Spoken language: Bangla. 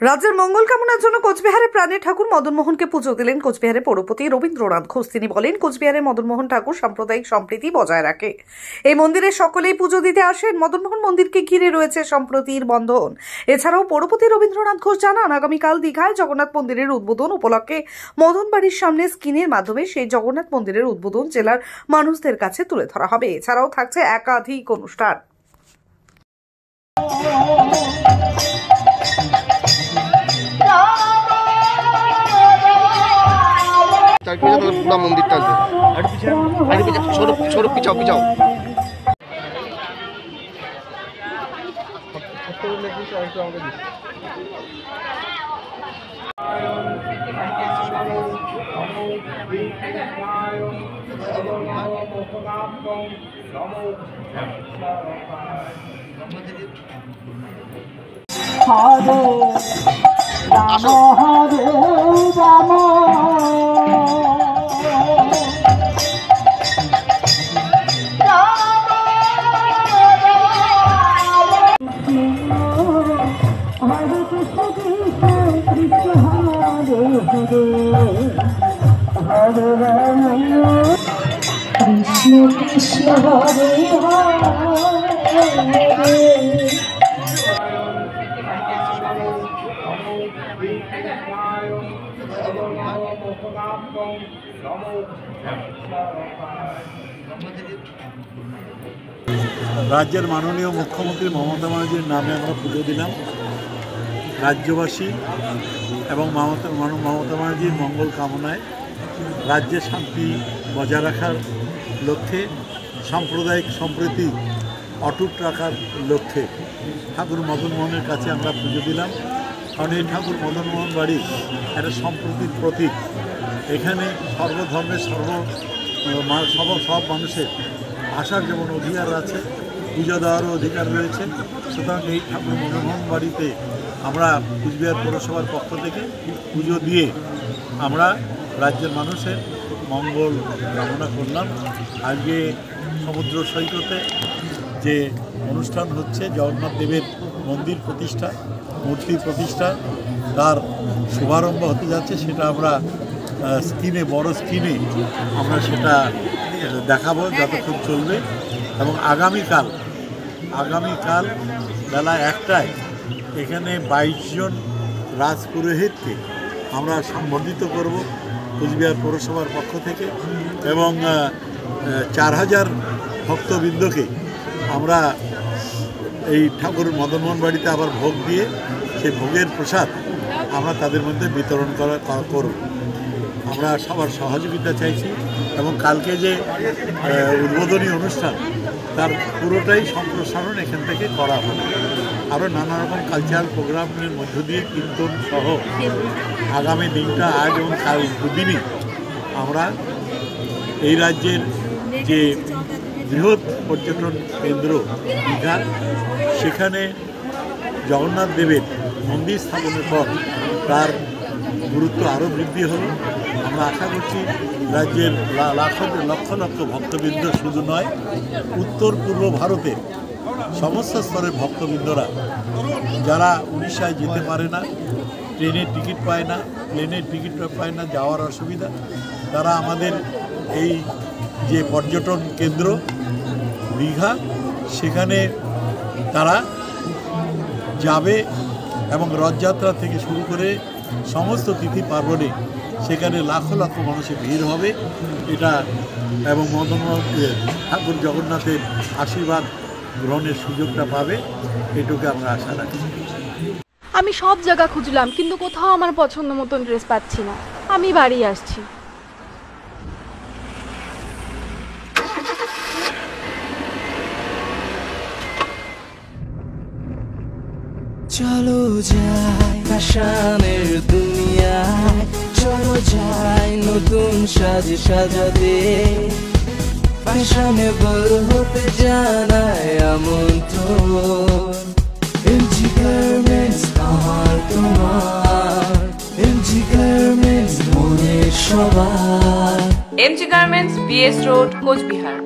রাজ্যের মঙ্গল কামনার জন্য কোচবিহারে প্রাণের ঠাকুর মদন মোহনকে পুজো দিলেন কোচবিহারের পৌরপতি রবীন্দ্রনাথ ঘোষ। তিনি বলেন, কোচবিহারে মদন মোহন ঠাকুর সাম্প্রদায়িক সম্প্রীতি বজায় রাখে। এই মন্দিরে সকলেই পুজো দিতে আসেন। মদন মোহন মন্দিরকে ঘিরে রয়েছে সম্প্রীতির বন্ধন। এছাড়াও পৌরপতি রবীন্দ্রনাথ ঘোষ জানান, আগামীকাল দীঘায় জগন্নাথ মন্দিরের উদ্বোধন উপলক্ষে মদন বাড়ির সামনে স্ক্রিনের মাধ্যমে সেই জগন্নাথ মন্দিরের উদ্বোধন জেলার মানুষদের কাছে তুলে ধরা হবে। এছাড়াও থাকছে একাধিক অনুষ্ঠান। पूरा मंदिर छोड़ो पिछाओ पिछाओ कृष्ण कृष्ण हरे हरे রাজ্যের মাননীয় মুখ্যমন্ত্রী মমতা ব্যানার্জির নামে আমরা পুজো দিলাম। রাজ্যবাসী এবং মমতা ব্যানার্জির মঙ্গল কামনায় রাজ্যে শান্তি বজায় রাখার লক্ষ্যে সাম্প্রদায়িক সম্প্রীতি অটুট রাখার লক্ষ্যে ঠাকুর মদন মোহনের কাছে আমরা পুজো দিলাম। কারণ এই ঠাকুর মদন মোহন বাড়ি একটা সম্প্রীতির প্রতীক। এখানে সর্বধর্মের সব মানুষের আসার যেমন অধিকার আছে, পূজা দেওয়ারও অধিকার রয়েছে। সুতরাং এই ঠাকুর মদন মোহন বাড়িতে আমরা কোচবিহার পৌরসভার পক্ষ থেকে পুজো দিয়ে আমরা রাজ্যের মানুষের মঙ্গল কামনা করলাম। আজকে সমুদ্র সৈকতে যে অনুষ্ঠান হচ্ছে জগন্নাথ দেবের মন্দির প্রতিষ্ঠা, মূর্তি প্রতিষ্ঠা, তার শুভারম্ভ হতে যাচ্ছে। সেটা আমরা স্ক্রিনে, বড় স্ক্রিনে আমরা সেটা দেখাবো যতক্ষণ চলবে। এবং আগামীকাল বেলা 1টায় এখানে 22 জন রাজপুরোহিতকে আমরা সম্বর্ধিত করব কোচবিহার পৌরসভার পক্ষ থেকে, এবং 4000 ভক্তবৃন্দকে আমরা এই ঠাকুর মদন মোহন বাড়িতে আবার ভোগ দিয়ে সেই ভোগের প্রসাদ আমরা তাদের মধ্যে বিতরণ করব। আমরা সবার সহযোগিতা চাইছি। এবং কালকে যে উদ্বোধনী অনুষ্ঠান তার পুরোটাই সম্প্রসারণ এখান থেকে করা হবে। আরও নানা রকম কালচারাল প্রোগ্রামের মধ্য দিয়ে কীর্তন সহ আগামী দিনটা আজ এবং কাল দুদিনই আমরা এই রাজ্যের যে বৃহৎ পর্যটন কেন্দ্র দীঘা, সেখানে জগন্নাথ দেবের মন্দির স্থাপনের পর তার গুরুত্ব আরও বৃদ্ধি হলো। আমরা আশা করছি রাজ্যের লক্ষ লক্ষ ভক্তবৃন্দ শুধু নয়, উত্তর পূর্ব ভারতের সমস্ত স্তরের ভক্তবৃন্দরা যারা উড়িষ্যায় যেতে পারে না, ট্রেনের টিকিট পায় না, প্লেনের টিকিট পায় না, যাওয়ার অসুবিধা, তারা আমাদের এই যে পর্যটন কেন্দ্র দীঘা, সেখানে তারা যাবে এবং রথযাত্রা থেকে শুরু করে সমস্ত তিথি পার্বণে সেখানে লাখো লাখো মানুষের ভিড় হবে। এটা এবং মদন ঠাকুর জগন্নাথের আশীর্বাদ গ্রহণের সুযোগটা পাবে, এটুকু আমরা আশা রাখি। আমি সব জায়গা খুঁজলাম, কিন্তু কোথাও আমার পছন্দ মতন ড্রেস পাচ্ছি না। আমি বাড়ি আসছি। চলো যাই ফ্যাশনের দুনিয়ায়, চলো যাই নতুন সাজাতে, ফ্যাশনেবল হতে জানায় আমন্ত্রণ। এমজি গার্মেন্টস আমার তোমার, এমজি গার্মেন্টস মনের সবার। MG garments, BS road, Cooch Behar.